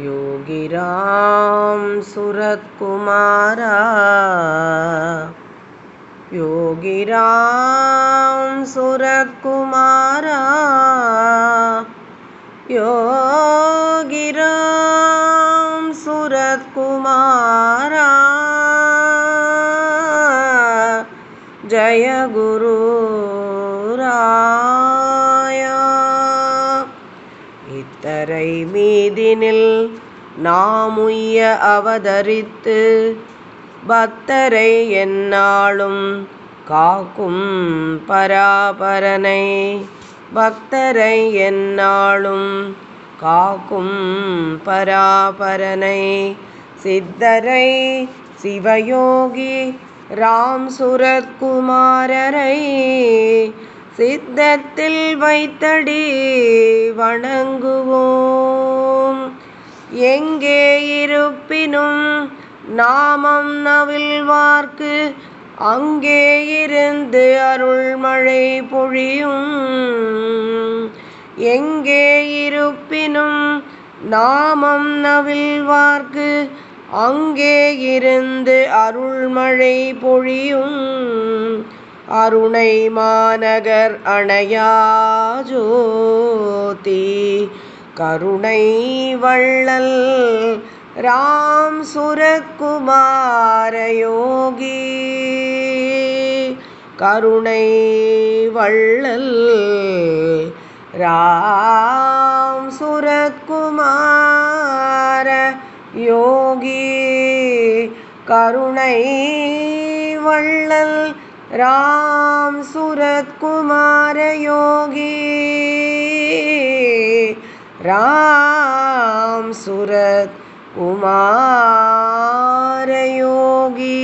योगिराम सूरतकुमारा योगिराम सूरतकुमारा योगिराम सूरतकुमारा जय गुरु राया इत्तरै மீதினில் நாமுய்ய அவதரித்து பக்தரை எந்நாளும் காக்கும் பராபரனை பக்தரை எந்நாளும் காக்கும் பராபரனை சித்தரை சிவயோகி ராம் சூரத்குமாரரை சித்தத்தில் வைத்தடி வணங்குவோம். எங்கே இருப்பினும் நாமம் நவில்வார்க்கு அங்கே இருந்து அருள்மழை பொழியும். எங்கே இருப்பினும் நாமம் நவில்வார்க்கு அங்கே இருந்து அருள்மழை பொழியும். அருணை மாநகர் அணையா ஜோதி கருணை வள்ளல் ராம் சூரத்குமார யோகி கருணை வள்ளல் ராம் சூரத்குமார யோகி கருணை வள்ளல் ராம் சூரத்குமார யோகி ராம் சூரத்குமார யோகி.